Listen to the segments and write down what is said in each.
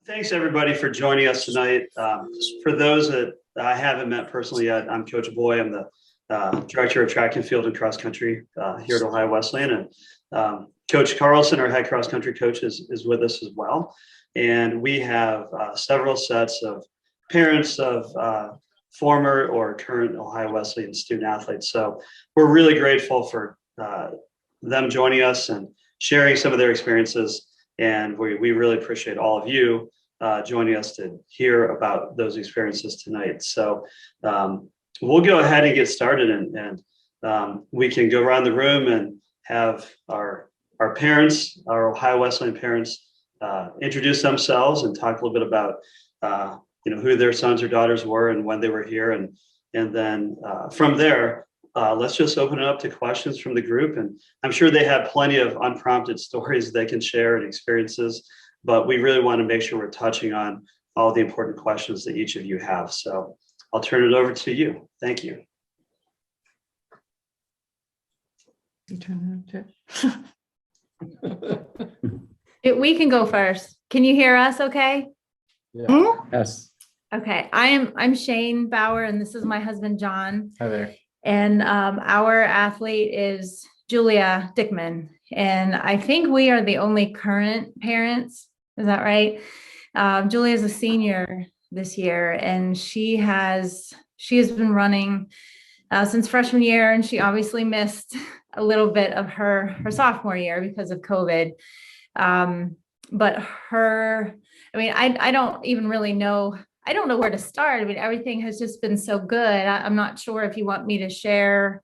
Thanks everybody for joining us tonight. For those that I haven't met personally yet, I'm Coach Boy. I'm the Director of Track and Field and Cross Country here at Ohio Wesleyan. And Coach Carlson, our head cross country coach, is with us as well. And we have several sets of parents of former or current Ohio Wesleyan student athletes. So we're really grateful for them joining us and sharing some of their experiences. And we really appreciate all of you joining us to hear about those experiences tonight. So we'll go ahead and get started, and we can go around the room and have our parents, our Ohio Wesleyan parents, introduce themselves and talk a little bit about who their sons or daughters were and when they were here, and then from there, let's just open it up to questions from the group. And I'm sure they have plenty of unprompted stories they can share and experiences, but we really want to make sure we're touching on all the important questions that each of you have. So I'll turn it over to you. Thank you. We can go first. Can you hear us okay? Yeah. Yes. Okay. I'm Shane Bauer, and this is my husband, John. Hi there. And our athlete is Julia Dickman. And I think we are the only current parents. Is that right? Julia is a senior this year, and she has been running since freshman year, and she obviously missed a little bit of her sophomore year because of COVID. But I don't even really know. I don't know where to start. I mean, everything has just been so good. I'm not sure if you want me to share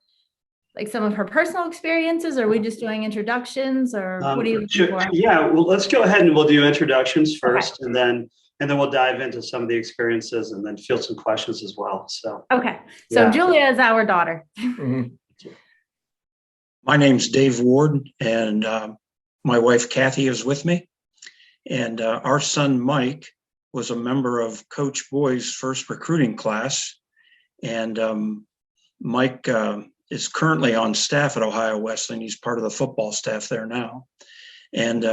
like some of her personal experiences, or are we just doing introductions, or what are you looking for? Yeah, well, let's go ahead and we'll do introductions first, Okay. and then we'll dive into some of the experiences and then field some questions as well. So Okay, so yeah. Julia is our daughter. My name's Dave Ward, and my wife Kathy is with me. And our son Mike was a member of Coach Boy's first recruiting class. And Mike is currently on staff at Ohio Wesleyan. He's part of the football staff there now. And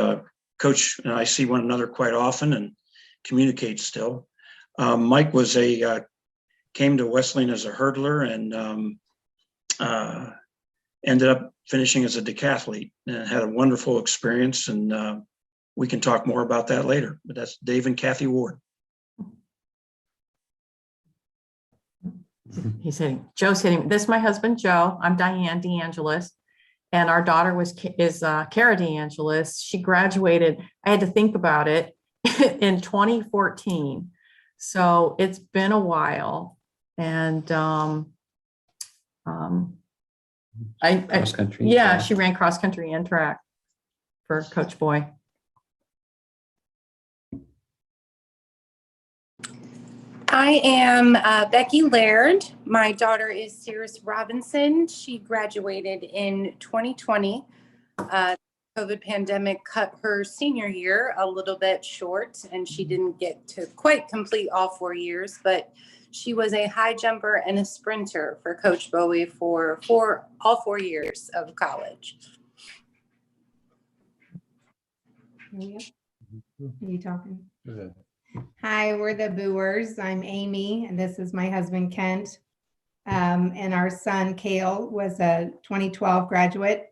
Coach and I see one another quite often and communicate still. Mike was came to Wesleyan as a hurdler and ended up finishing as a decathlete and had a wonderful experience. And we can talk more about that later, but that's Dave and Kathy Ward. He's hitting. Joe's hitting. This is my husband, Joe. I'm Diane DeAngelis, and our daughter is Kara DeAngelis. She graduated. I had to think about it in 2014, so it's been a while. And Cross country. Yeah, she ran cross country and track for Coach Boy. I am Becky Laird. My daughter is Cirrus Robinson. She graduated in 2020. COVID pandemic cut her senior year a little bit short, and she didn't get to quite complete all 4 years, but she was a high jumper and a sprinter for Coach Bowie for all 4 years of college. Are you talking? Hi, we're the Boers. I'm Amy, and this is my husband, Kent. And our son, Cale, was a 2012 graduate.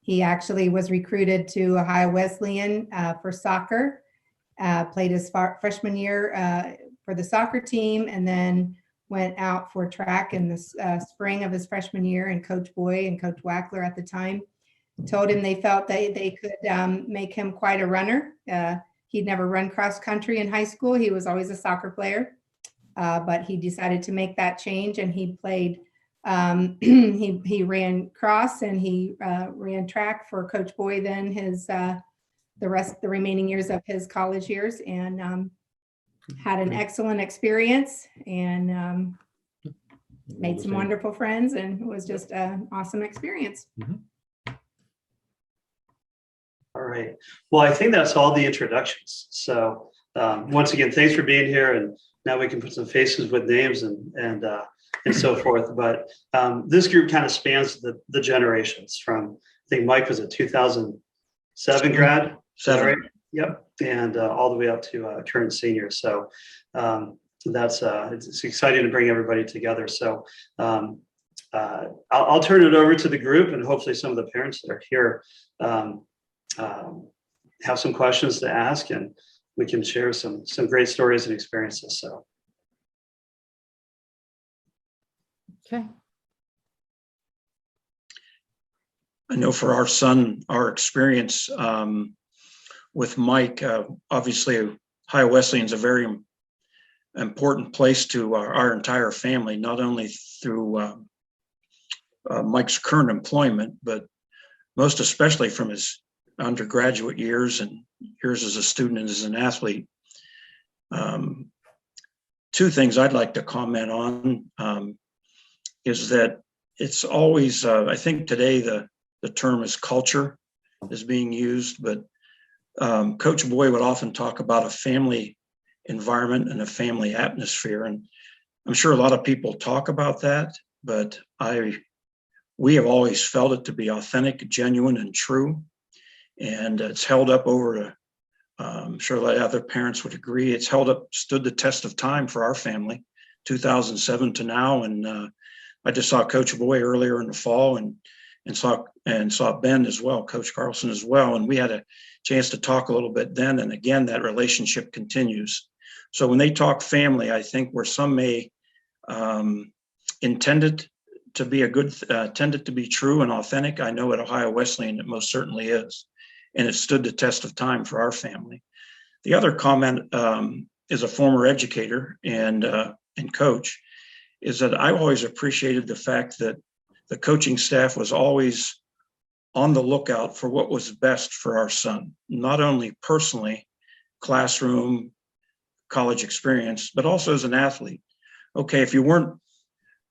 He actually was recruited to Ohio Wesleyan for soccer, played his freshman year for the soccer team, and then went out for track in the spring of his freshman year. And Coach Boy and Coach Wackler at the time told him they felt they could make him quite a runner. He'd never run cross country in high school. He was always a soccer player, but he decided to make that change, and he played. He ran cross and he ran track for Coach Boy. Then the remaining years of his college years, and had an excellent experience and made some wonderful friends, and it was just an awesome experience. All right. Well, I think that's all the introductions. So once again, thanks for being here. And now we can put some faces with names and so forth. But this group kind of spans the generations from, I think Mike was a 2007 grad. 7. Right? Yep. and all the way up to current seniors. So that's it's exciting to bring everybody together. So I'll turn it over to the group, and hopefully some of the parents that are here have some questions to ask, and we can share some great stories and experiences. So. Okay. I know for our son, our experience with Mike, obviously Ohio Wesleyan is a very important place to our entire family, not only through Mike's current employment, but most especially from his undergraduate years and years as a student and as an athlete. Two things I'd like to comment on is that it's always, I think today the term is culture is being used, but Coach Boy would often talk about a family environment and a family atmosphere. And I'm sure a lot of people talk about that, but we have always felt it to be authentic, genuine, and true. And it's held up over, I'm sure a lot of other parents would agree, it's stood the test of time for our family, 2007 to now. And I just saw Coach Boy earlier in the fall and saw Ben as well, Coach Carlson as well. And we had a chance to talk a little bit then. And again, that relationship continues. So when they talk family, I think where some may intended to be tended to be true and authentic, I know at Ohio Wesleyan it most certainly is. And it stood the test of time for our family. The other comment is a former educator and coach, is that I always appreciated the fact that the coaching staff was always on the lookout for what was best for our son, not only personally, classroom, college experience, but also as an athlete. Okay, if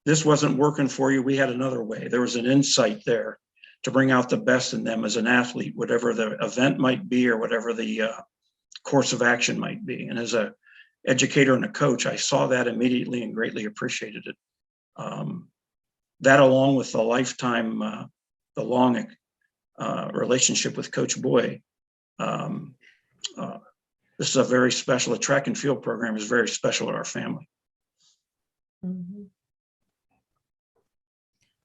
this wasn't working for you, we had another way. There was an insight there to bring out the best in them as an athlete, whatever the event might be or whatever the course of action might be. And as a educator and a coach, I saw that immediately and greatly appreciated it. That along with the lifetime, the long relationship with Coach Boy, this is a very special, the track and field program is very special to our family. Mm-hmm.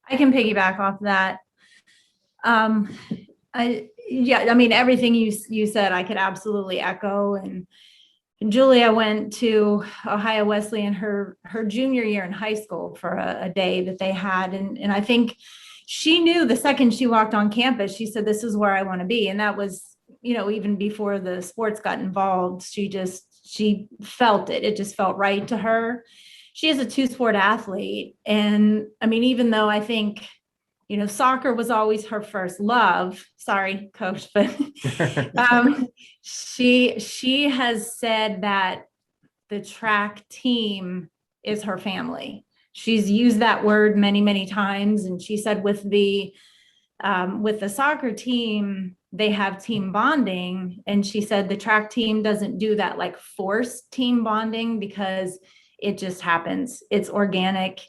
I can piggyback off that. I mean, everything you said, I could absolutely echo. And Julia went to Ohio Wesleyan her junior year in high school for a day that they had. And I think she knew the second she walked on campus, she said, this is where I want to be. And that was, even before the sports got involved, she felt it. It just felt right to her. She is a two-sport athlete. And I mean, even though I think, soccer was always her first love. Sorry, coach, but she has said that the track team is her family. She's used that word many, many times. And she said with the soccer team, they have team bonding. And she said the track team doesn't do that like forced team bonding because it just happens. It's organic.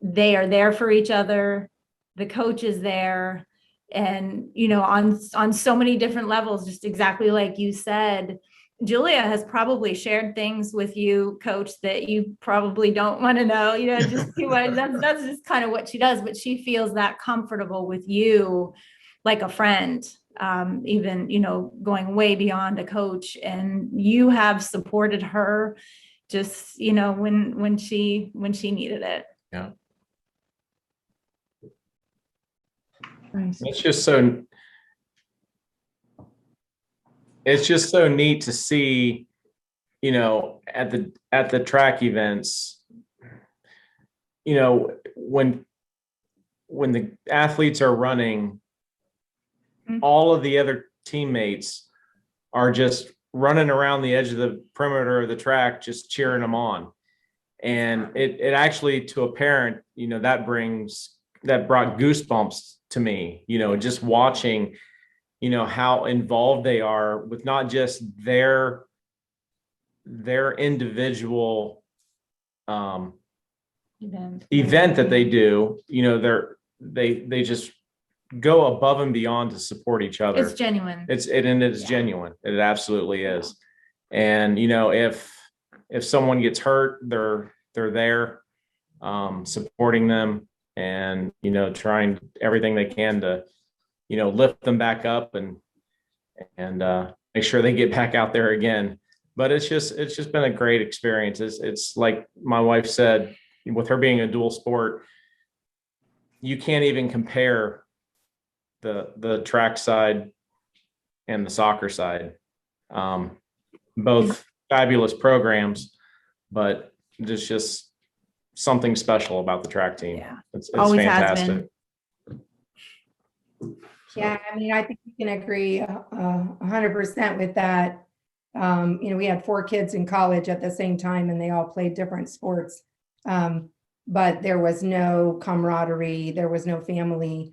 They are there for each other. The coach is there, and on so many different levels, just exactly like you said. Julia has probably shared things with you, coach, that you probably don't want to know, just too much. That's just kind of what she does, but she feels that comfortable with you like a friend, even, going way beyond a coach. And you have supported her just, when she needed it. Yeah. Nice. It's just so neat to see, at the track events, when the athletes are running, all of the other teammates are just running around the edge of the perimeter of the track, just cheering them on. And it actually, to a parent, that brought goosebumps to me, just watching, how involved they are with not just their individual event that they do, they just go above and beyond to support each other. It's genuine. It is Yeah. genuine. It absolutely is. And if someone gets hurt, they're there, supporting them and, trying everything they can to, lift them back up and make sure they get back out there again. But it's just been a great experience. It's like my wife said, with her being a dual sport, you can't even compare the track side and the soccer side. Both fabulous programs, but there's just something special about the track team. Yeah. It's Always has fantastic. Yeah, I mean, I think we can agree 100% with that. We had 4 kids in college at the same time and they all played different sports. But there was no camaraderie, there was no family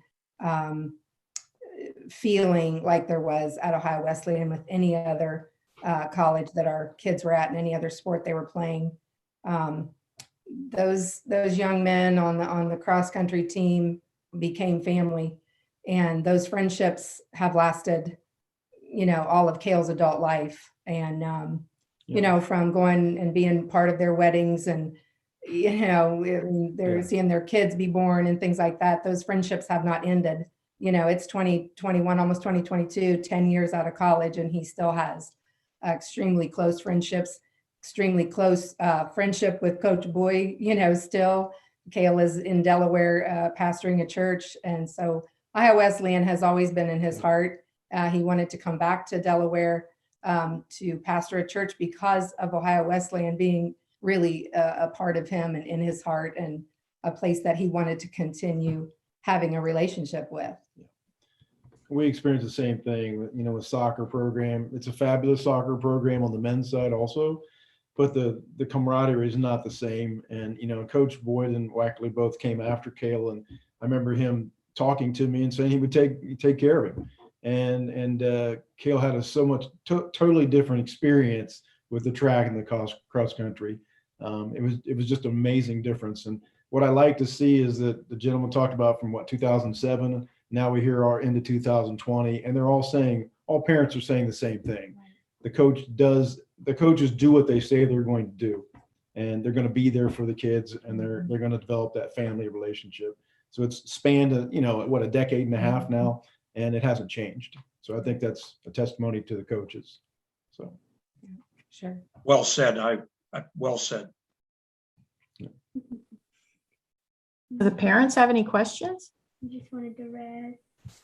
feeling like there was at Ohio Wesleyan with any other college that our kids were at and any other sport they were playing. Those young men on the cross country team became family, and those friendships have lasted, all of Kale's adult life. And from going and being part of their weddings and they're seeing their kids be born and things like that. Those friendships have not ended. It's 2021, almost 2022, 10 years out of college, and he still has extremely close friendships, extremely close friendship with Coach Boy. Still, Kale is in Delaware pastoring a church. And so Ohio Wesleyan has always been in his heart. He wanted to come back to Delaware to pastor a church because of Ohio Wesleyan being really a part of him and in his heart, and a place that he wanted to continue having a relationship with. We experienced the same thing, with soccer program. It's a fabulous soccer program on the men's side also, but the camaraderie is not the same. And, Coach Boyd and Wackley both came after Kale, and I remember him talking to me and saying he would take care of him. And Kale had totally different experience with the track and the cross country. It was just an amazing difference. And what I like to see is that the gentleman talked about from 2007. Now we hear our into 2020, and they're all parents are saying the same thing. The coaches do what they say they're going to do, and they're going to be there for the kids, and they're going to develop that family relationship. So it's spanned a decade and a half now, and it hasn't changed. So I think that's a testimony to the coaches. So Sure. Well said. Well said. Do the parents have any questions? I just wanted to rest.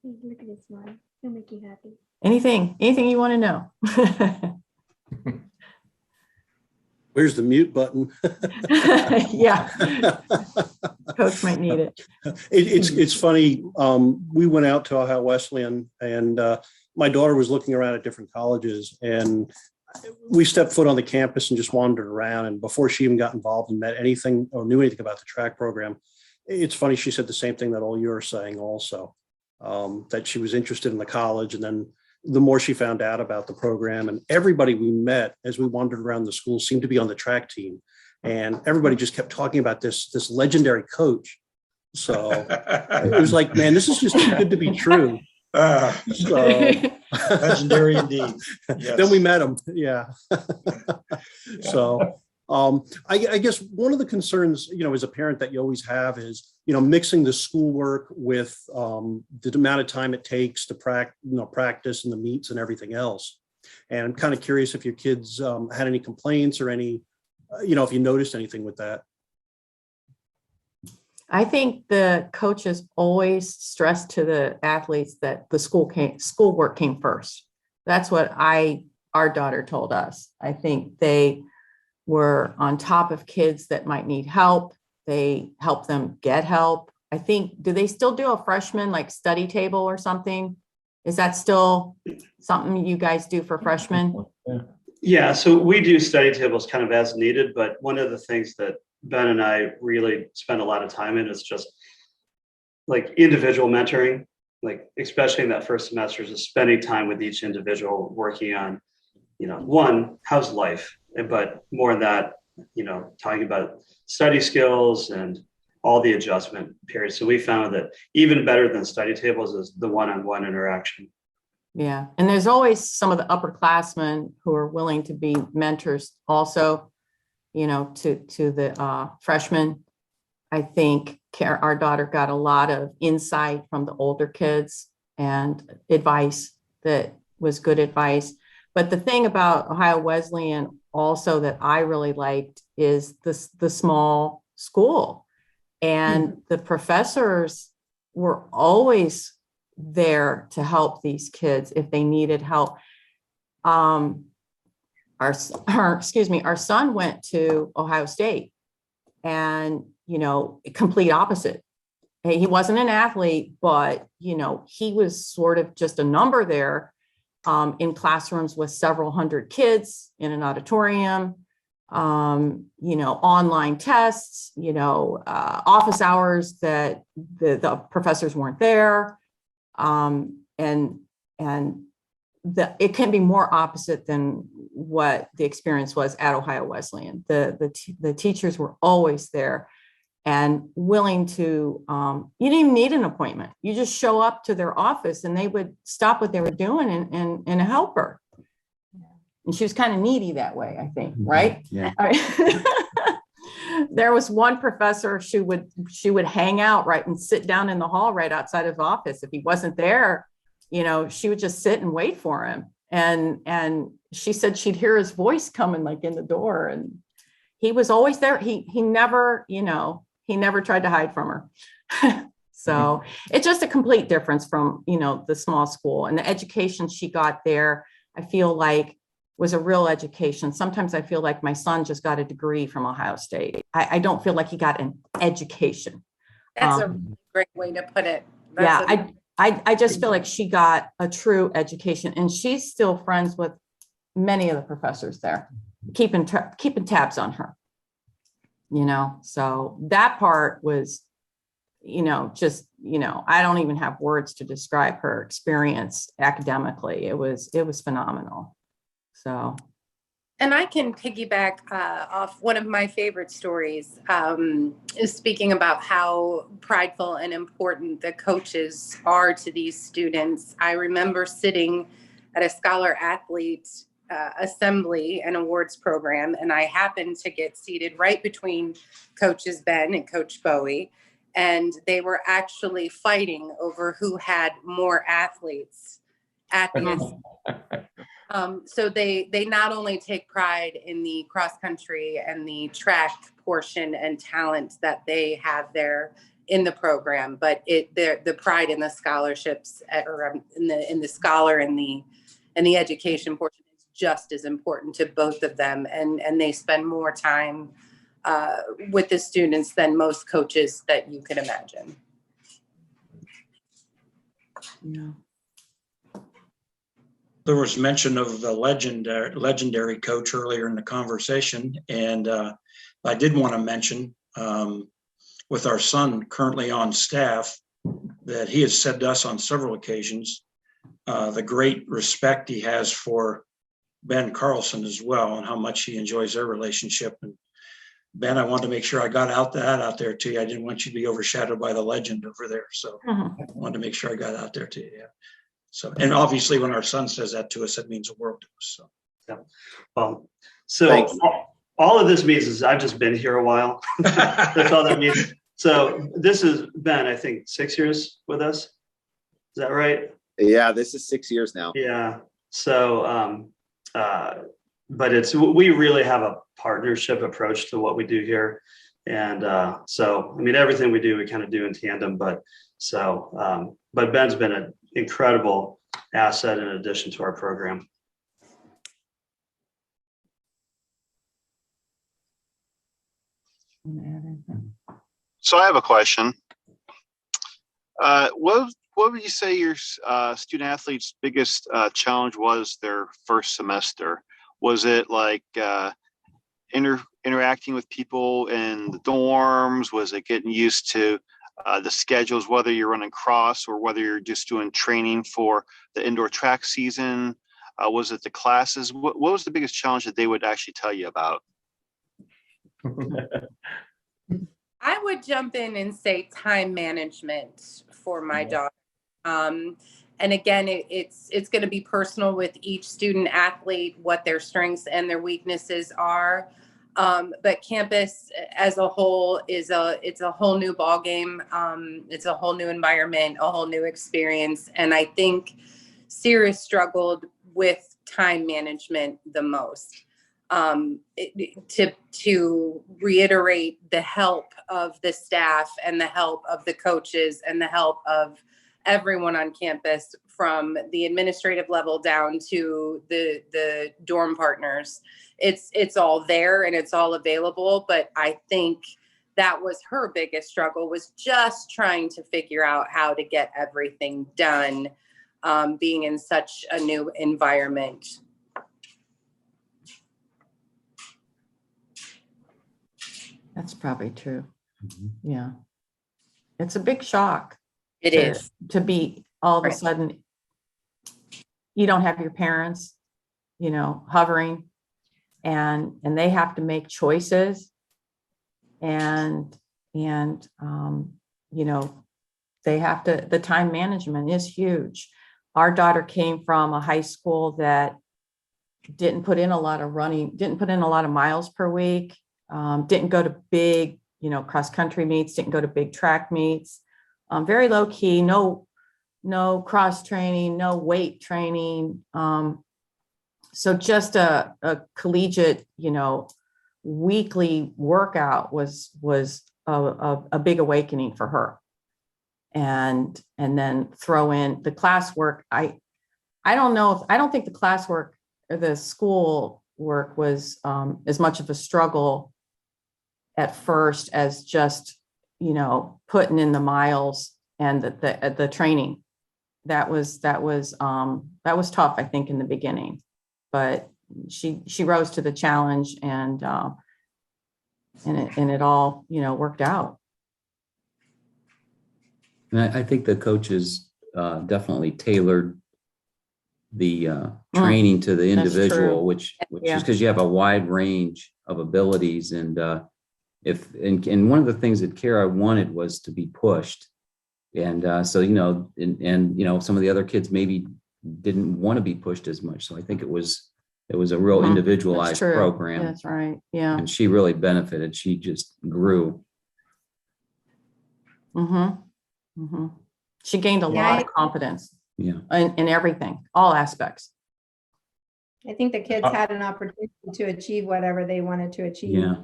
Look at this one. It'll make you happy. Anything you want to know? Where's the mute button? Yeah. Coach might need it. It's funny. We went out to Ohio Wesleyan, and my daughter was looking around at different colleges, and we stepped foot on the campus and just wandered around. And before she even got involved and met anything or knew anything about the track program, it's funny, she said the same thing that all you're saying also, that she was interested in the college. And then the more she found out about the program, and everybody we met as we wandered around the school seemed to be on the track team. And everybody just kept talking about this legendary coach. So it was like, man, this is just too good to be true. So Legendary indeed. Yes. Then we met him. Yeah. So I guess one of the concerns, as a parent that you always have is, mixing the schoolwork with the amount of time it takes to practice and the meets and everything else. And I'm kind of curious if your kids had any complaints or any, if you noticed anything with that. I think the coaches always stress to the athletes that the schoolwork came first. That's what our daughter told us. I think they were on top of kids that might need help. They help them get help. I think, do they still do a freshman like study table or something? Is that still something you guys do for freshmen? Yeah, so we do study tables kind of as needed, but one of the things that Ben and I really spend a lot of time in is just like individual mentoring, like especially in that first semester, is just spending time with each individual, working on, one, how's life, but more than that, talking about study skills and all the adjustment periods. So we found that even better than study tables is the one-on-one interaction. Yeah. And there's always some of the upperclassmen who are willing to be mentors also, you know, to the freshmen. I think our daughter got a lot of insight from the older kids and advice that was good advice. But the thing about Ohio Wesleyan also that I really liked is the small school, and the professors were always there to help these kids if they needed help. Our son went to Ohio State, and, you know, complete opposite. He wasn't an athlete, but, you know, he was sort of just a number there, in classrooms with several hundred kids in an auditorium, you know, online tests, you know, office hours that the professors weren't there. And it can be more opposite than what the experience was at Ohio Wesleyan. The teachers were always there and willing to, you didn't even need an appointment. You just show up to their office and they would stop what they were doing and help her. And she was kind of needy that way, I think, right? Yeah. There was one professor, she would hang out right and sit down in the hall right outside his office. If he wasn't there, you know, she would just sit and wait for him. And she said she'd hear his voice coming like in the door, and he was always there. He never, you know, he never tried to hide from her. So it's just a complete difference from, you know, the small school, and the education she got there, I feel like was a real education. Sometimes I feel like my son just got a degree from Ohio State. I don't feel like he got an education. That's a great way to put it. That's I just feel like she got a true education, and she's still friends with many of the professors there, keeping tabs on her, you know? So that part was, you know, just, you know, I don't even have words to describe her experience academically. It was phenomenal. So. And I can piggyback off one of my favorite stories, is speaking about how prideful and important the coaches are to these students. I remember sitting at a scholar athlete assembly and awards program, and I happened to get seated right between Coaches Ben and Coach Bowie, and they were actually fighting over who had more athletes at the so they not only take pride in the cross country and the track portion and talent that they have there in the program, but the pride in the scholarships or in the scholar and the education portion is just as important to both of them, and they spend more time with the students than most coaches that you could imagine. Yeah. There was mention of the legendary coach earlier in the conversation, and I did want to mention with our son currently on staff that he has said to us on several occasions the great respect he has for Ben Carlson as well, and how much he enjoys their relationship. And Ben, I wanted to make sure I got that out there to you. I didn't want you to be overshadowed by the legend over there, so I wanted to make sure I got out there to you. Yeah. So, and obviously when our son says that to us, that means a world to us. So, yeah. So all of this means is I've just been here a while. That's all that means. So this has been, I think, 6 years with us. Is that right? Yeah, this is 6 years now. Yeah. So, but we really have a partnership approach to what we do here. And so, I mean, everything we do, we kind of do in tandem, but Ben's been an incredible asset in addition to our program. So I have a question. What would you say your student athletes' biggest challenge was their first semester? Was it like interacting with people in the dorms? Was it getting used to the schedules, whether you're running cross or whether you're just doing training for the indoor track season? Was it the classes? What was the biggest challenge that they would actually tell you about? I would jump in and say time management for my daughter. And again, it's going to be personal with each student athlete, what their strengths and their weaknesses are. But campus as a whole it's a whole new ball game. It's a whole new environment, a whole new experience. And I think Cirrus struggled with time management the most. To reiterate the help of the staff and the help of the coaches and the help of everyone on campus, from the administrative level down to the dorm partners. It's all there and it's all available. But I think that was her biggest struggle, was just trying to figure out how to get everything done, being in such a new environment. That's probably true. Yeah. It's a big shock. It is. To be all of a Right. sudden, you don't have your parents, hovering, and they have to make choices, and they have to, the time management is huge. Our daughter came from a high school that didn't put in a lot of miles per week, didn't go to big, cross country meets, didn't go to big track meets, very low key, no cross training, no weight training. So just a collegiate, weekly workout was a big awakening for her. And then throw in the classwork. I don't think the classwork or the school work was as much of a struggle at first as just, putting in the miles and the training. That was tough, I think, in the beginning, but she rose to the challenge, and it all, worked out. And I think the coaches definitely tailored the training to the individual, which is because you have a wide range of abilities. And and one of the things that Kara wanted was to be pushed. And so, some of the other kids maybe didn't want to be pushed as much. So I think it was a real individualized program. That's right. Yeah. And she really benefited. She just grew. She gained a lot of confidence. Yeah. In everything, all aspects. I think the kids had an opportunity to achieve whatever they wanted to achieve. Yeah.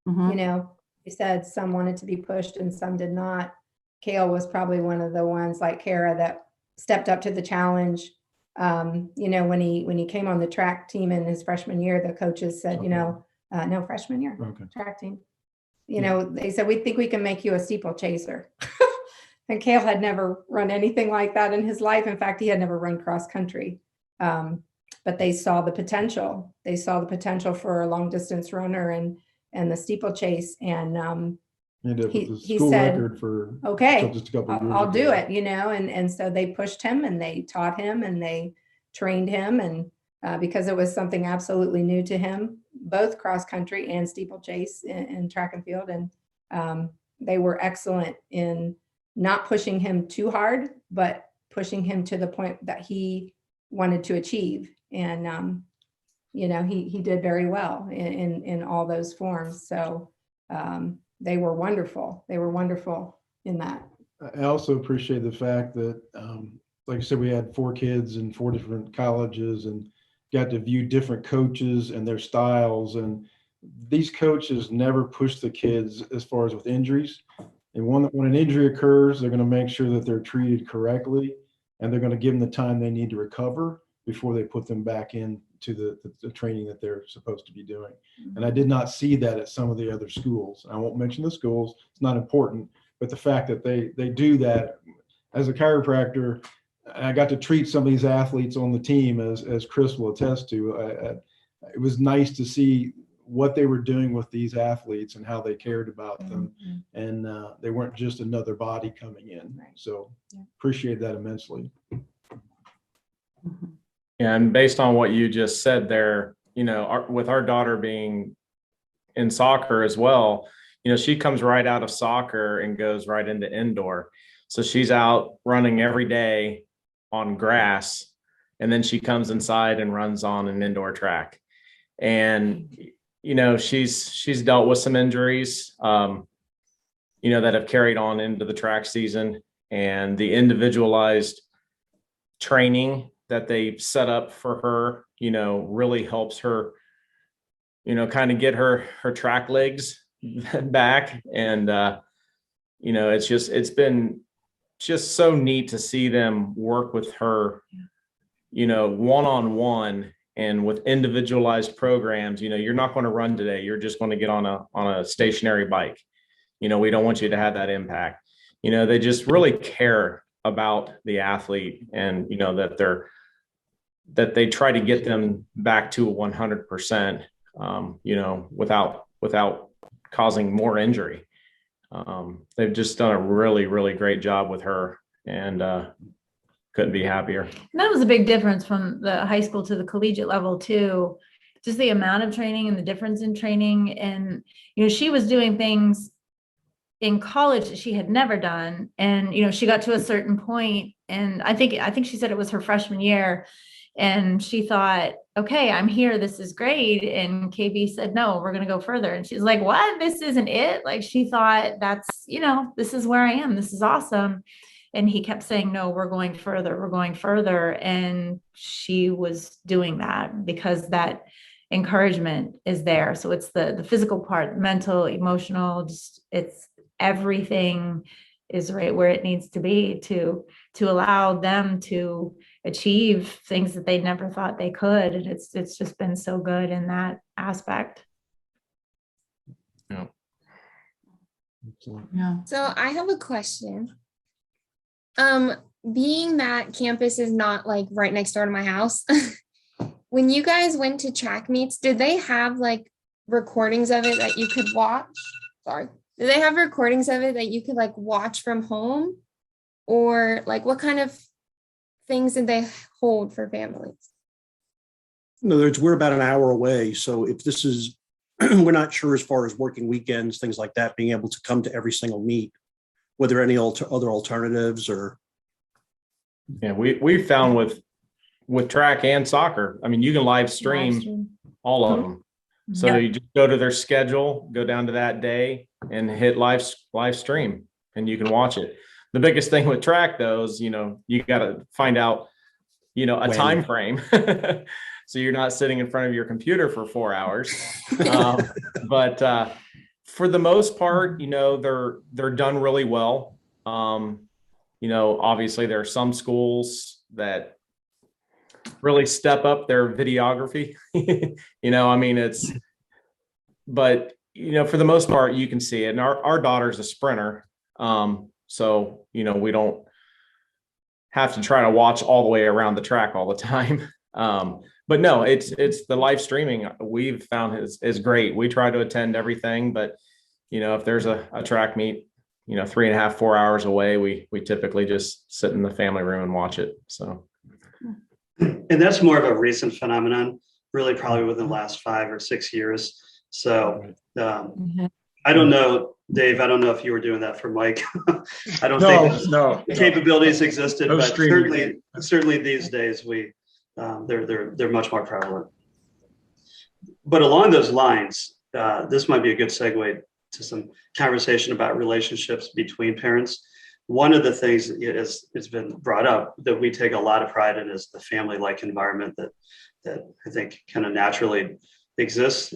You said some wanted to be pushed and some did not. Kale was probably one of the ones, like Kara, that stepped up to the challenge. When he came on the track team in his freshman year, the coaches said, no, freshman year, track team. They said, we think we can make you a steeplechaser. And Kale had never run anything like that in his life. In fact, he had never run cross country. But they saw the potential. They saw the potential for a long distance runner and the steeplechase. And he said, record for okay, just a couple of years I'll do it, and so they pushed him and they taught him and they trained him. And because it was something absolutely new to him, both cross country and steeplechase and track and field. And they were excellent in not pushing him too hard, but pushing him to the point that he wanted to achieve. And, he did very well in all those forms. So they were wonderful. They were wonderful in that. I also appreciate the fact that, like I said, we had 4 kids in 4 different colleges and got to view different coaches and their styles. And these coaches never push the kids as far as with injuries. And when an injury occurs, they're going to make sure that they're treated correctly, and they're going to give them the time they need to recover before they put them back into the training that they're supposed to be doing. And I did not see that at some of the other schools. I won't mention the schools, it's not important, but the fact that they do that. As a chiropractor, I got to treat some of these athletes on the team, as Chris will attest to. It was nice to see what they were doing with these athletes and how they cared about them. And they weren't just another body coming in. So appreciate that immensely. And based on what you just said there, with our daughter being in soccer as well, she comes right out of soccer and goes right into indoor. So she's out running every day on grass, and then she comes inside and runs on an indoor track. And, she's dealt with some injuries, that have carried on into the track season, and the individualized training that they set up for her, really helps her, kind of get her track legs back. And, it's been just so neat to see them work with her, one-on-one and with individualized programs. You're not going to run today. You're just going to get on a stationary bike. We don't want you to have that impact. They just really care about the athlete, and, that they try to get them back to 100%, without causing more injury. They've just done a really, really great job with her, and couldn't be happier. And that was a big difference from the high school to the collegiate level too. Just the amount of training and the difference in training. And, she was doing things in college that she had never done. And, she got to a certain point, and I think she said it was her freshman year, and she thought, okay, I'm here. This is great. And KB said, no, we're going to go further. And she's like, what? This isn't it. Like, she thought that's, this is where I am. This is awesome. And he kept saying, no, we're going further. We're going further. And she was doing that because that encouragement is there. So it's the physical part, mental, emotional, just it's everything is right where it needs to be to allow them to achieve things that they never thought they could. And it's just been so good in that aspect. Yeah. Yeah. So I have a question. Being that campus is not like right next door to my house, when you guys went to track meets, did they have like recordings of it that you could watch? Sorry. Did they have recordings of it that you could like watch from home? Or like what kind of things did they hold for families? In other words, we're about an hour away. So if this is, we're not sure as far as working weekends, things like that, being able to come to every single meet, whether any other alternatives or. Yeah, we found with track and soccer, I mean, you can live stream all of them. So you just go to their schedule, go down to that day and hit live stream, and you can watch it. The biggest thing with track though is, you got to find out, a time frame. So you're not sitting in front of your computer for 4 hours. But for the most part, they're done really well. Obviously there are some schools that really step up their videography. But for the most part, you can see it. And our daughter's a sprinter. So, we don't have to try to watch all the way around the track all the time. But no, it's the live streaming we've found is great. We try to attend everything, but if there's a track meet, 3.5, 4 hours away, we typically just sit in the family room and watch it. So. And that's more of a recent phenomenon, really probably within the last 5 or 6 years. So I don't know, Dave, I don't know if you were doing that for Mike. I don't think those capabilities existed, but certainly these days they're much more prevalent. But along those lines, this might be a good segue to some conversation about relationships between parents. One of the things it's been brought up that we take a lot of pride in is the family-like environment that I think kind of naturally exists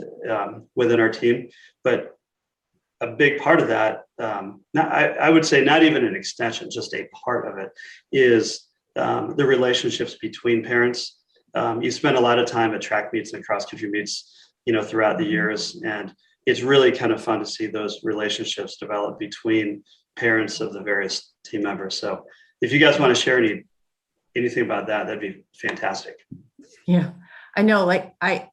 within our team. But a big part of that, I would say not even an extension, just a part of it, is the relationships between parents. You spend a lot of time at track meets and cross-country meets, throughout the years, and it's really kind of fun to see those relationships develop between parents of the various team members. So if you guys want to share anything about that, that'd be fantastic. Yeah, I know. Like I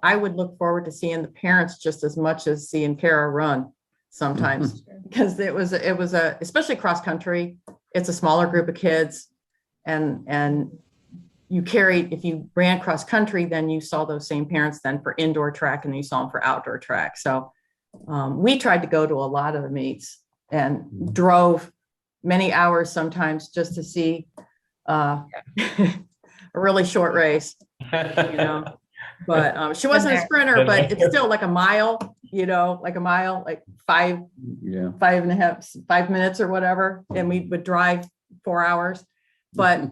would look forward to seeing the parents just as much as seeing Kara run sometimes, because it was especially cross country. It's a smaller group of kids, and if you ran cross country, then you saw those same parents then for indoor track, and then you saw them for outdoor track. So We tried to go to a lot of the meets and drove many hours sometimes just to see a really short race, you know. But she wasn't a sprinter, but it's still like a mile, like 5 minutes or whatever. And we would drive 4 hours, but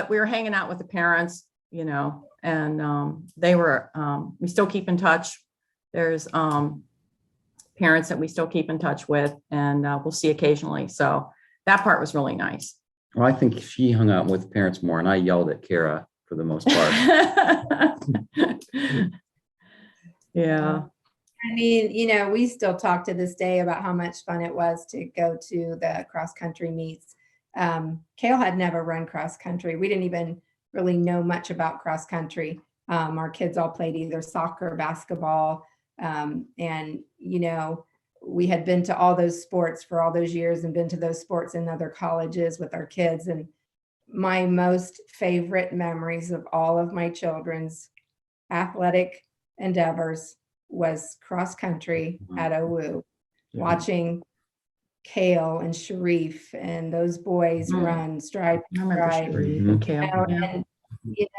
we were hanging out with the parents, and they were, we still keep in touch. There's parents that we still keep in touch with, and we'll see occasionally. So that part was really nice. Well, I think she hung out with parents more, and I yelled at Kara for the most part. Yeah. I mean, we still talk to this day about how much fun it was to go to the cross country meets. Kale had never run cross country. We didn't even really know much about cross country. Our kids all played either soccer or basketball. And, we had been to all those sports for all those years and been to those sports in other colleges with our kids. And my most favorite memories of all of my children's athletic endeavors was cross country at OWU, watching Kale and Sharif and those boys run stride for stride. And,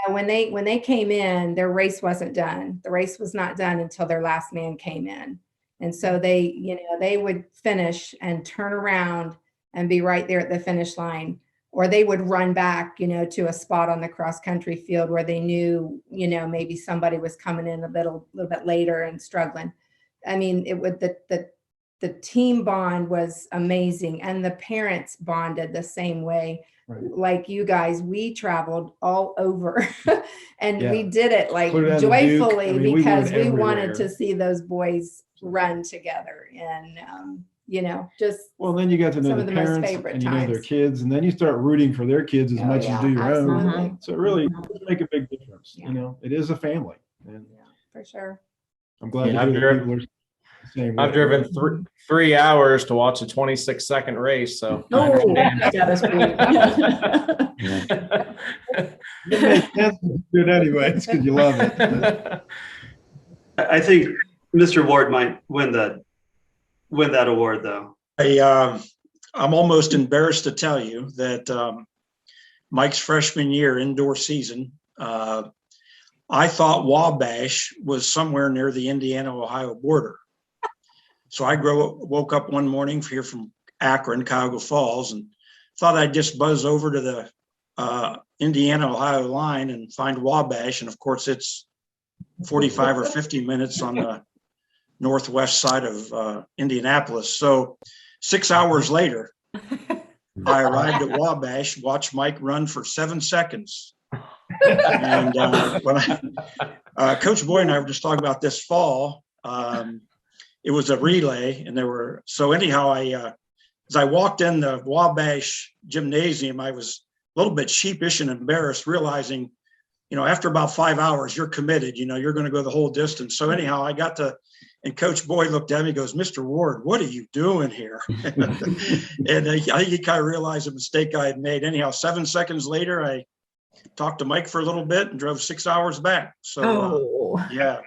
when they came in, their race wasn't done. The race was not done until their last man came in. And so they would finish and turn around and be right there at the finish line, or they would run back, to a spot on the cross country field where they knew, maybe somebody was coming in a little bit later and struggling. I mean, the team bond was amazing, and the parents bonded the same way. Right. Like you guys, we traveled all over and we did it like joyfully because we wanted to see those boys run together. And, then you got to know the parents and you know their kids, and then you start rooting for their kids as much as do your own. So it really does make a big difference. It is a family. And for sure. I'm glad to hear that people are. I've driven 3 hours to watch a 26-second race. So that's pretty. It makes sense to do it anyways because you love it. I think Mr. Ward might win that award, though. I'm almost embarrassed to tell you that Mike's freshman year indoor season, I thought Wabash was somewhere near the Indiana-Ohio border. So I woke up one morning here from Akron, Cuyahoga Falls, and thought I'd just buzz over to the Indiana-Ohio line and find Wabash. And of course, it's 45 or 50 minutes on the northwest side of Indianapolis. So 6 hours later, I arrived at Wabash, watched Mike run for 7 seconds. And when Coach Boyd and I were just talking about this fall, it was a relay, and as I walked in the Wabash gymnasium, I was a little bit sheepish and embarrassed, realizing, after about 5 hours, you're committed, you're going to go the whole distance. So anyhow, and Coach Boyd looked at me and goes, "Mr. Ward, what are you doing here?" And I think he kind of realized the mistake I had made. Anyhow, 7 seconds later, I talked to Mike for a little bit and drove 6 hours back. So yeah.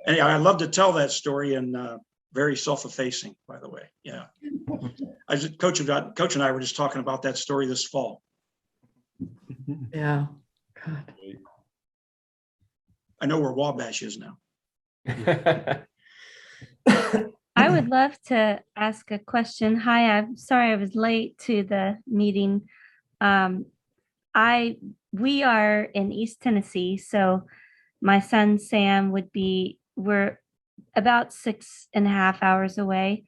Anyhow, I love to tell that story, and very self-effacing, by the way. Yeah. Coach and I were just talking about that story this fall. Yeah. God. I know where Wabash is now. I would love to ask a question. Hi, I'm sorry I was late to the meeting. We are in East Tennessee, so my son Sam we're about 6.5 hours away.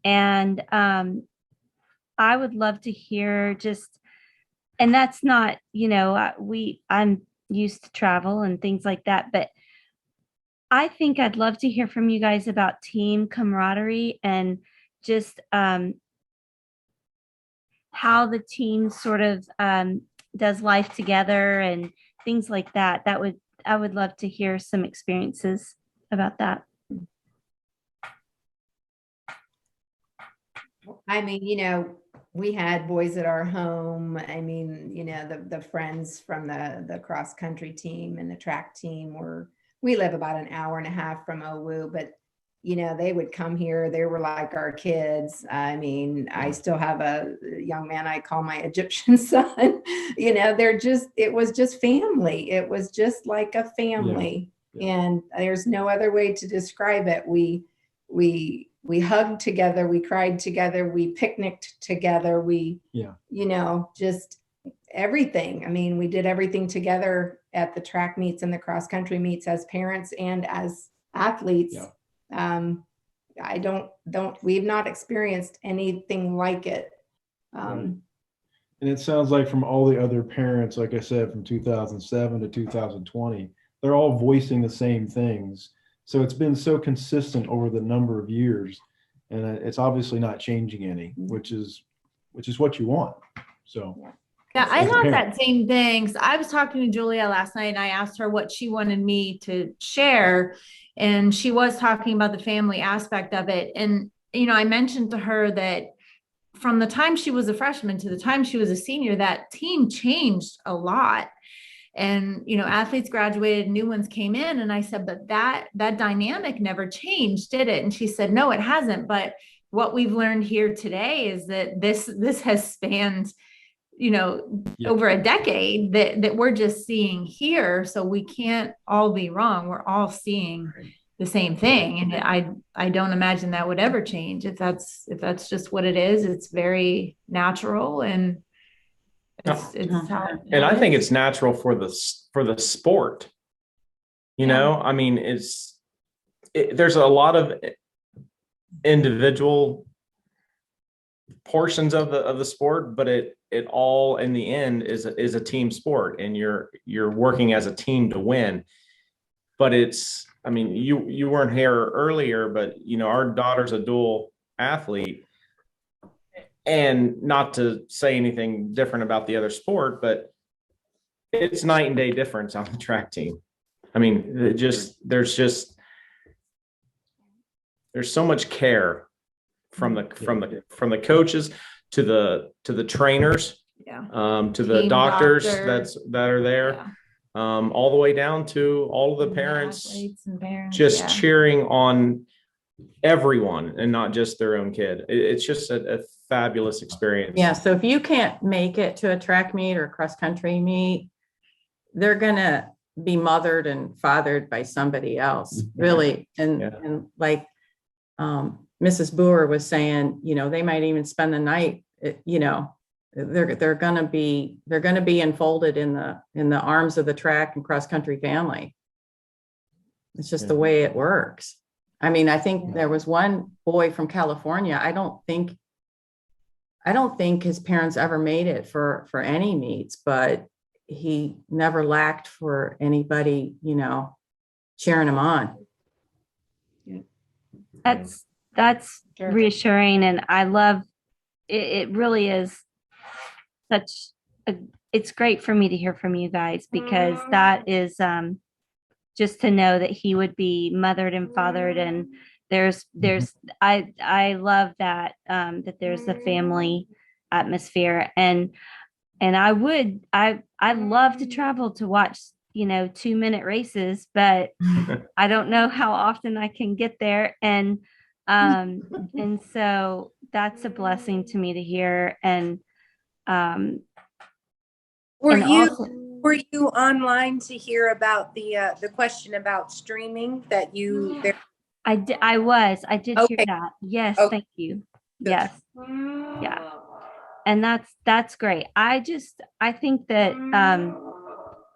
And I would love to hear and that's not, I'm used to travel and things like that, but I think I'd love to hear from you guys about team camaraderie and just how the team sort of does life together and things like that. I would love to hear some experiences about that. I mean, we had boys at our home. I mean, the friends from the cross country team and the track team we live about an hour and a half from OWU, but they would come here. They were like our kids. I mean, I still have a young man I call my Egyptian son. It was just family. It was just like a family. Yeah. And there's no other way to describe it. We hugged together. We cried together. We picnicked together. Just everything. I mean, we did everything together at the track meets and the cross country meets as parents and as athletes. Yeah. We've not experienced anything like it. And it sounds like from all the other parents, like I said, from 2007 to 2020, they're all voicing the same things. So it's been so consistent over the number of years, and it's obviously not changing any, which is what you want. So. Yeah, I thought that same thing. So I was talking to Julia last night and I asked her what she wanted me to share. And she was talking about the family aspect of it. And, I mentioned to her that from the time she was a freshman to the time she was a senior, that team changed a lot. And, athletes graduated, new ones came in. And I said, but that dynamic never changed, did it? And she said, no, it hasn't. But what we've learned here today is that this has spanned over a decade that we're just seeing here. So we can't all be wrong. We're all seeing the same thing. And I don't imagine that would ever change if that's just what it is. It's very natural and it's how and I think it's natural for the sport. I mean, there's a lot of individual portions of the sport, but it all in the end is a team sport, and you're working as a team to win. But you weren't here earlier, but our daughter's a dual athlete, and not to say anything different about the other sport, but it's night and day difference on the track team. I mean, there's so much care from the coaches to the trainers, to the Team doctors doctor. that are there, all the way down to all of the parents just cheering on everyone and not just their own kid. It's just a fabulous experience. Yeah. So if you can't make it to a track meet or a cross country meet, they're gonna be mothered and fathered by somebody else, really. And like Mrs. Boer was saying, they might even spend the night. They're gonna be enfolded in the arms of the track and cross country family. It's just the way it works. I mean, I think there was one boy from California. I don't think his parents ever made it for any meets, but he never lacked for anybody, cheering him on. That's reassuring, and I love it. It really is it's great for me to hear from you guys, because that is just to know that he would be mothered and fathered, and I love that that there's a family atmosphere, and I love to travel to watch 2-minute races, but I don't know how often I can get there, and so that's a blessing to me to hear. And were you online to hear about the question about streaming that you there? I did hear that. Yes. Okay. Thank you. Good. Yes. Yeah. And that's great. I think that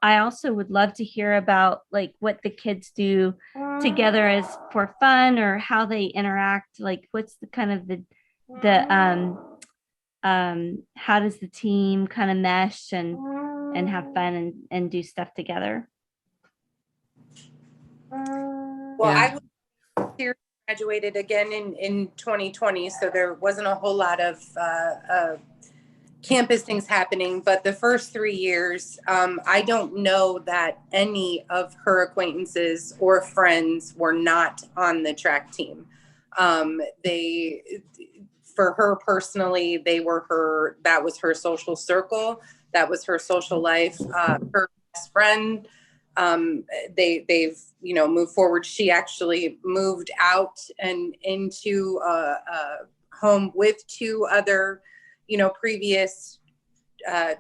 I also would love to hear about like what the kids do together as for fun, or how they interact. Like what's the kind of how does the team kind of mesh and have fun and do stuff together? Well, I was graduated again in 2020, so there wasn't a whole lot of campus things happening, but the first 3 years, I don't know that any of her acquaintances or friends were not on the track team. For her personally, that was her social circle. That was her social life. Her best friend they've, moved forward. She actually moved out and into a home with two other, previous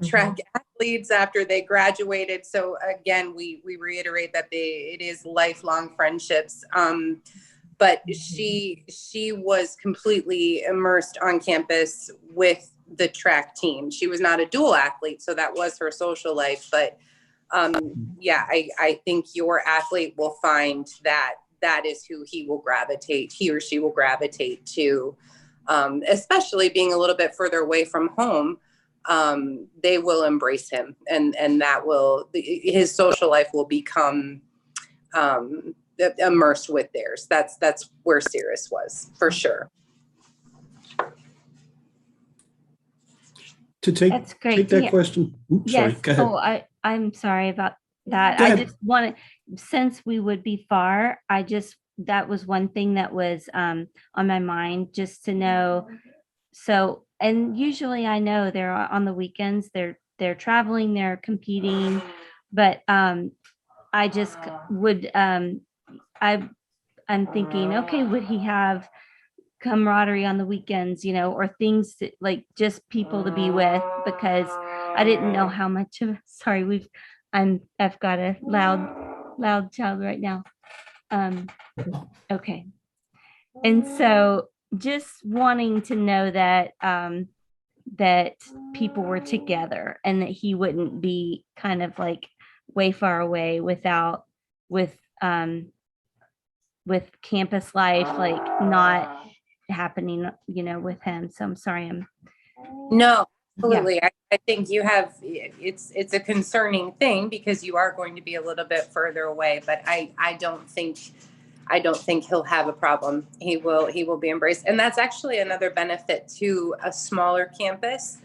track athletes after they graduated. So again, we reiterate that it is lifelong friendships. But she was completely immersed on campus with the track team. She was not a dual athlete, so that was her social life. But yeah, I think your athlete will find that is who he or she will gravitate to, especially being a little bit further away from home. They will embrace him, and his social life will become immersed with theirs. That's where Cirrus was, for sure. To take That's great. take that question. Oops, sorry, Yes. go ahead. Oh, I'm sorry about that. Go I ahead. just wanted, since we would be far, that was one thing that was on my mind, just to know. So, and usually I know they're on the weekends, they're traveling, they're competing, but I just would I'm thinking, okay, would he have camaraderie on the weekends, or things that, like, just people to be with, because I didn't know how much of, sorry, I've got a loud child right now. Okay. And so just wanting to know that that people were together and that he wouldn't be kind of like way far away with campus life, like not happening, with him. So I'm sorry. No, absolutely. Yeah. I think it's a concerning thing because you are going to be a little bit further away, but I don't think he'll have a problem. He will be embraced. And that's actually another benefit to a smaller campus.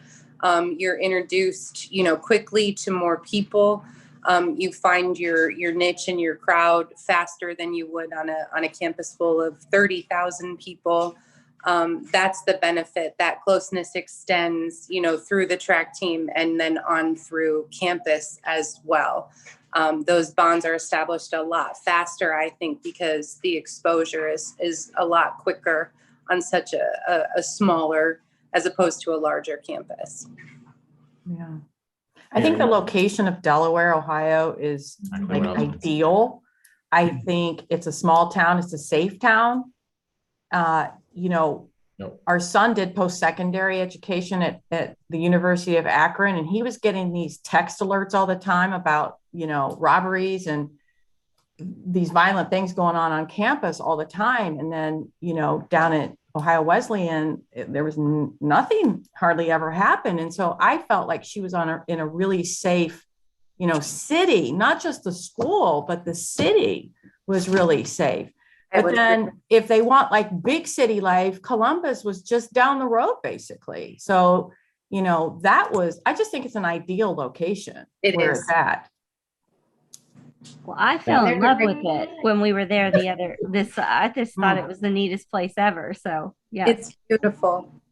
You're introduced, quickly to more people. You find your niche and your crowd faster than you would on a campus full of 30,000 people. That's the benefit. That closeness extends, through the track team and then on through campus as well. Those bonds are established a lot faster, I think, because the exposure is a lot quicker on such a smaller as opposed to a larger campus. Yeah. I think the location of Delaware, Ohio is like ideal. I think it's a small town. It's a safe town. Our son did post-secondary education at the University of Akron, and he was getting these text alerts all the time about, robberies and these violent things going on campus all the time. And then, down at Ohio Wesleyan, there was nothing hardly ever happened. And so I felt like she was in a really safe, city, not just the school, but the city was really safe. But then if they want like big city life, Columbus was just down the road, basically. So, I just think it's an ideal location. It's at. Well, I fell in love with it when we were there I just thought it was the neatest place ever. So yeah. It's beautiful.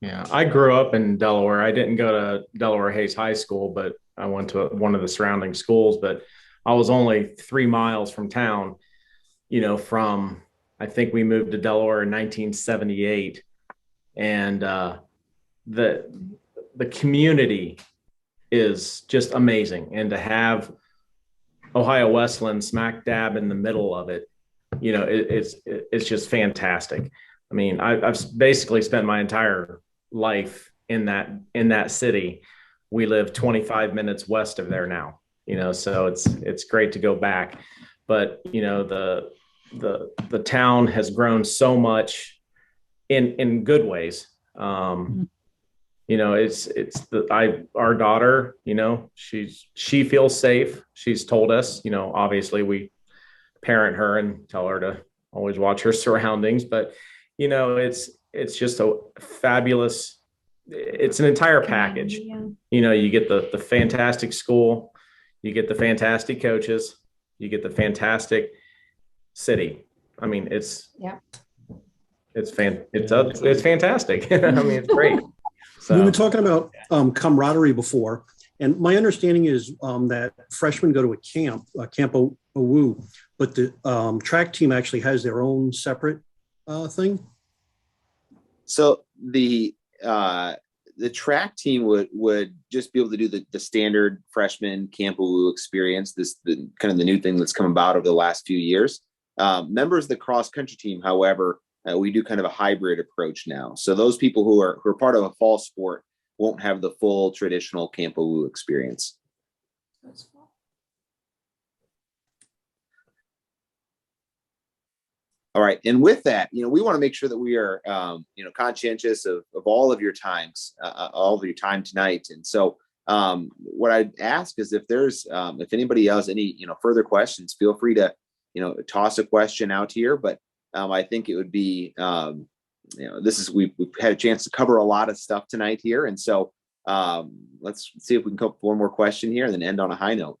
Yeah. I grew up in Delaware. I didn't go to Delaware Hayes High School, but I went to one of the surrounding schools, but I was only 3 miles from town, I think we moved to Delaware in 1978, and the community is just amazing. And to have Ohio Wesleyan smack dab in the middle of it, it's just fantastic. I mean, I've basically spent my entire life in that city. We live 25 minutes west of there now, so it's great to go back. But, the town has grown so much in good ways. Our daughter, she feels safe. She's told us, obviously we parent her and tell her to always watch her surroundings, but it's just a fabulous, it's an entire package. You get the fantastic school, you get the fantastic coaches, you get the fantastic city. I mean, it's fantastic. I mean, it's great. So we were talking about camaraderie before, And my understanding is that freshmen go to Camp OWU, but the track team actually has their own separate thing. So the track team would just be able to do the standard freshman Camp OWU experience. The kind of the new thing that's come about over the last few years. Members of the cross country team, however, we do kind of a hybrid approach now. So those people who are part of a fall sport won't have the full traditional Camp OWU experience. All right. And with that, we want to make sure that we are, conscientious of all of your times, all of your time tonight. And so what I'd ask is if anybody has any, further questions, feel free to, toss a question out here. But I think it would be, we've had a chance to cover a lot of stuff tonight here. And so let's see if we can come up with one more question here and then end on a high note.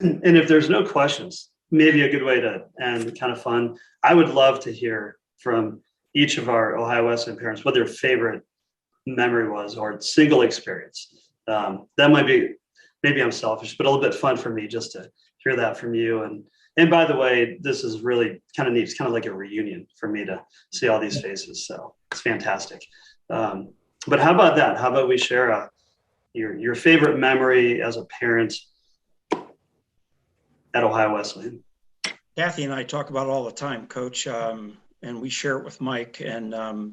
And if there's no questions, maybe a good way to end, kind of fun. I would love to hear from each of our Ohio Wesleyan parents what their favorite memory was or single experience. That might be, maybe I'm selfish, but a little bit fun for me just to hear that from you. And by the way, this is really kind of neat. It's kind of like a reunion for me to see all these faces. So it's fantastic. But how about that? How about we share your favorite memory as a parent at Ohio Wesleyan? Kathy and I talk about it all the time, Coach, and we share it with Mike. And the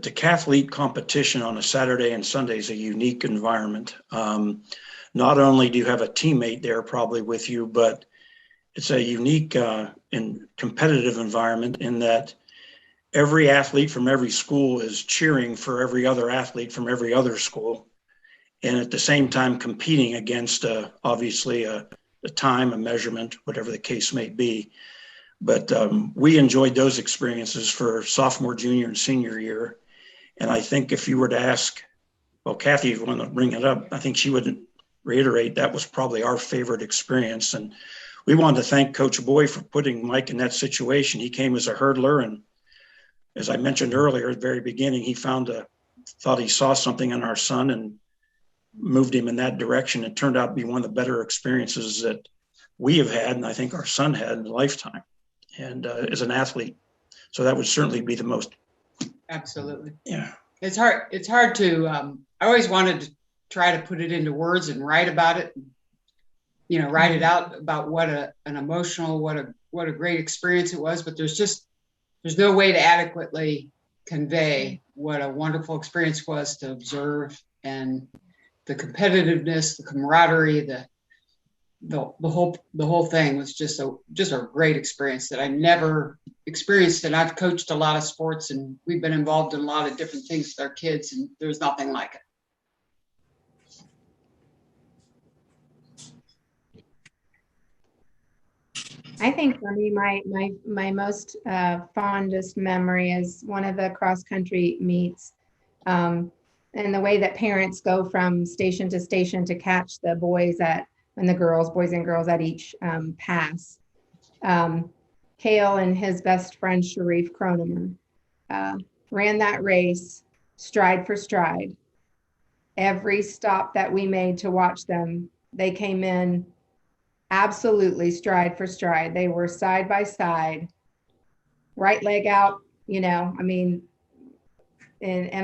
decathlete competition on a Saturday and Sunday is a unique environment. Not only do you have a teammate there probably with you, but it's a unique and competitive environment in that every athlete from every school is cheering for every other athlete from every other school. And at the same time competing against obviously a time, a measurement, whatever the case may be. But we enjoyed those experiences for sophomore, junior, and senior year. And I think if you were to ask, well, Kathy, if you want to bring it up, I think she would reiterate that was probably our favorite experience. And we wanted to thank Coach Boy for putting Mike in that situation. He came as a hurdler. And as I mentioned earlier at the very beginning, he thought he saw something in our son and moved him in that direction. It turned out to be one of the better experiences that we have had, and I think our son had in a lifetime, and as an athlete. So that would certainly be the most. Absolutely. Yeah. It's hard to, I always wanted to try to put it into words and write about it, write it out about what an emotional, what a great experience it was, but there's no way to adequately convey what a wonderful experience was to observe, and the competitiveness, the camaraderie, the whole thing was just a great experience that I never experienced. And I've coached a lot of sports and we've been involved in a lot of different things with our kids, and there's nothing like it. I think for me, my most fondest memory is one of the cross country meets, and the way that parents go from station to station to catch the boys boys and girls at each pass. Kale and his best friend Sharif Cronemer ran that race stride for stride. Every stop that we made to watch them, they came in absolutely stride for stride. They were side by side, right leg out, and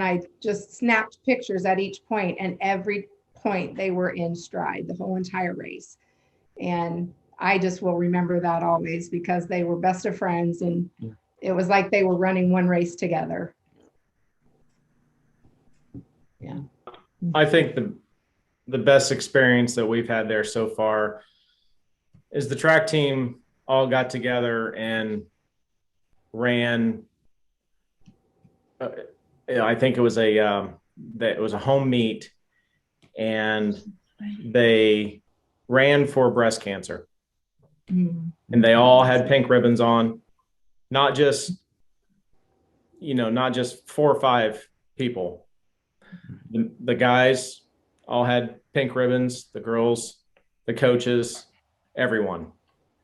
I just snapped pictures at each point, and every point they were in stride the whole entire race. And I just will remember that always because they were best of friends, and it was like they were running one race together. Yeah. I think the best experience that we've had there so far is the track team all got together and ran. I think it was a home meet, and they ran for breast cancer, and they all had pink ribbons on, not just 4 or 5 people. The guys all had pink ribbons, the girls, the coaches, everyone.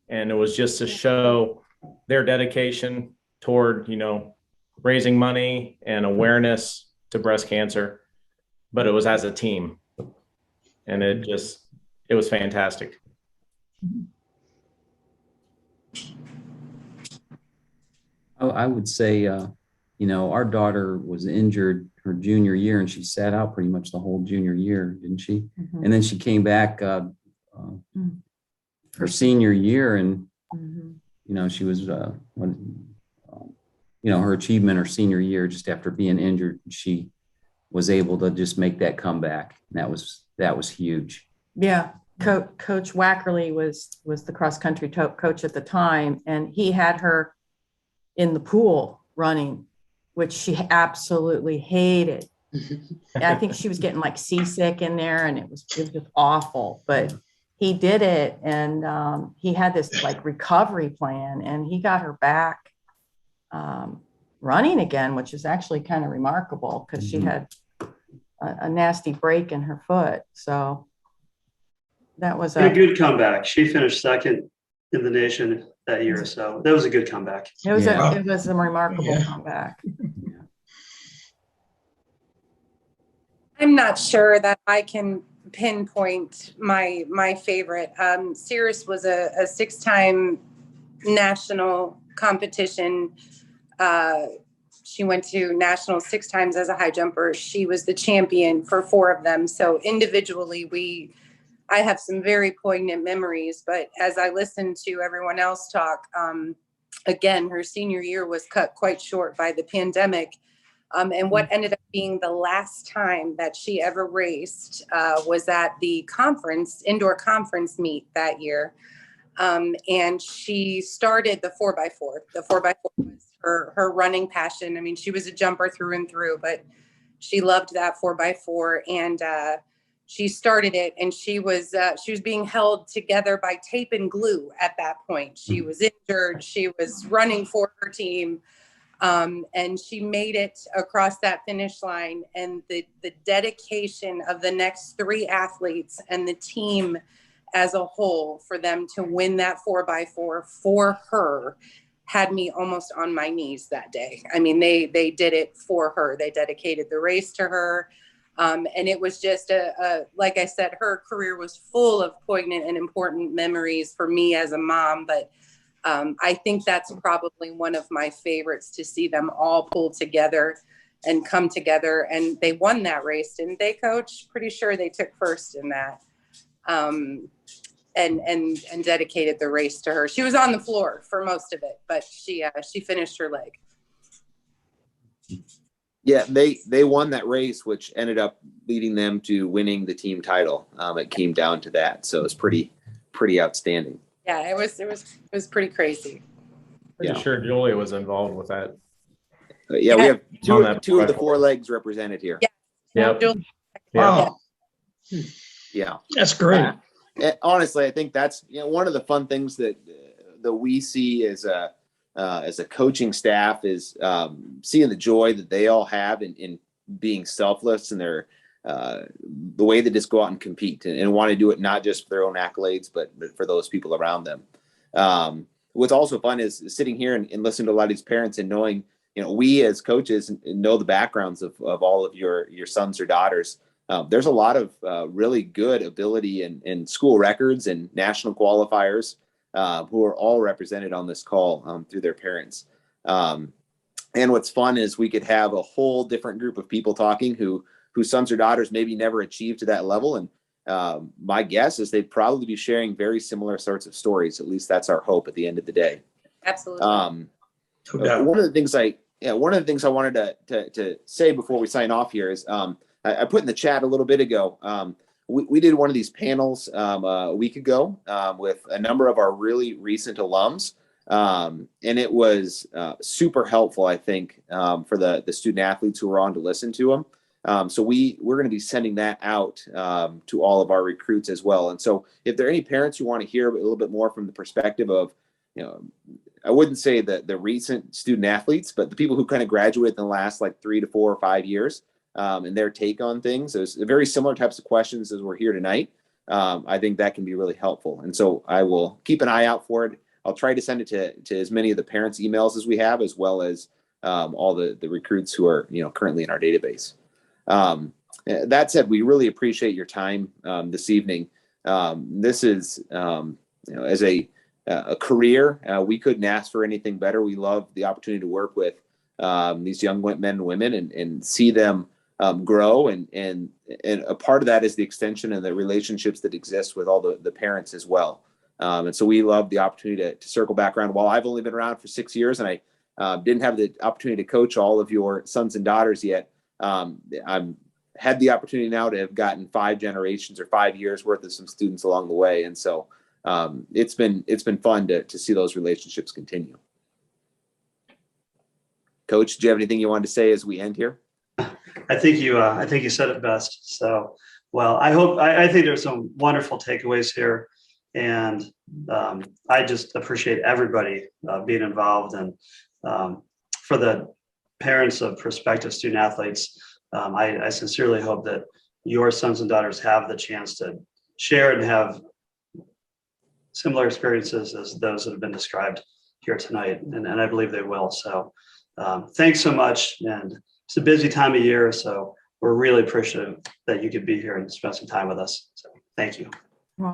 And it was just to show their dedication toward, raising money and awareness to breast cancer, but it was as a team. And it was fantastic. I would say, our daughter was injured her junior year and she sat out pretty much the whole junior year, didn't she? Mhm. And then she came back her senior year and, she was, her achievement her senior year, just after being injured, she was able to just make that comeback. And that was huge. Yeah. Coach Wackerly was the cross country coach at the time, and he had her in the pool running, which she absolutely hated. I think she was getting like seasick in there, and it was just awful, but he did it. And he had this like recovery plan, and he got her back running again, which is actually kind of remarkable because she had a nasty break in her foot. So that was a good comeback. She finished second in the nation that year. So that was a good comeback. It was a remarkable comeback. I'm not sure that I can pinpoint my favorite. Cirrus was a 6-time national competition. She went to nationals 6 times as a high jumper. She was the champion for 4 of them. So individually, I have some very poignant memories, but as I listened to everyone else talk, again, her senior year was cut quite short by the pandemic. And what ended up being the last time that she ever raced was at the indoor conference meet that year. And she started the 4x4. The 4x4 was her running passion. I mean, she was a jumper through and through, but she loved that 4x4. And she started it, and she was being held together by tape and glue at that point. She was injured. She was running for her team. And she made it across that finish line, and the dedication of the next 3 athletes and the team as a whole for them to win that 4x4 for her had me almost on my knees that day. I mean, they did it for her. They dedicated the race to her. And it was just like I said, her career was full of poignant and important memories for me as a mom, but I think that's probably one of my favorites, to see them all pull together and come together. And they won that race, didn't they, Coach? Pretty sure they took first in that, and dedicated the race to her. She was on the floor for most of it, but she finished her leg. Yeah, they won that race, which ended up leading them to winning the team title. It came down to that, so it's pretty outstanding. Yeah, it was pretty crazy. Pretty sure Julia was involved with that. Yeah, we have two of the 4 legs represented here. Yeah. Yep. Wow. Yeah, that's great. Honestly, I think that's one of the fun things that we see as a coaching staff is seeing the joy that they all have in being selfless, and their the way they just go out and compete and want to do it not just for their own accolades, but for those people around them. What's also fun is sitting here and listening to a lot of these parents and knowing, we as coaches know the backgrounds of all of your sons or daughters. There's a lot of really good ability in school records and national qualifiers who are all represented on this call through their parents. And what's fun is we could have a whole different group of people talking whose sons or daughters maybe never achieved to that level. And my guess is they'd probably be sharing very similar sorts of stories. At least that's our hope at the end of the day. Absolutely. One of the things I wanted to say before we sign off here is I put in the chat a little bit ago. We did one of these panels a week ago with a number of our really recent alums. And it was super helpful, I think, for the student athletes who were on to listen to them. So we're going to be sending that out to all of our recruits as well. And so if there are any parents who want to hear a little bit more from the perspective of, I wouldn't say that the recent student athletes, but the people who kind of graduated in the last 3 to 4 or 5 years and their take on things. There's very similar types of questions as we're here tonight. I think that can be really helpful. And so I will keep an eye out for it. I'll try to send it to as many of the parents' emails as we have, as well as all the recruits who are, currently in our database. That said, we really appreciate your time this evening. This is, as a career, we couldn't ask for anything better. We love the opportunity to work with these young men and women and see them grow. And a part of that is the extension and the relationships that exist with all the parents as well. And so we love the opportunity to circle back around. While I've only been around for 6 years and I didn't have the opportunity to coach all of your sons and daughters yet, I'm had the opportunity now to have gotten 5 generations or 5 years worth of some students along the way. And so it's been fun to see those relationships continue. Coach, do you have anything you wanted to say as we end here? I think you said it best. So, well, I think there's some wonderful takeaways here, and I just appreciate everybody being involved. And for the parents of prospective student athletes, I sincerely hope that your sons and daughters have the chance to share and have similar experiences as those that have been described here tonight, and I believe they will. So thanks so much. And it's a busy time of year, so we're really appreciative that you could be here and spend some time with us. So thank you.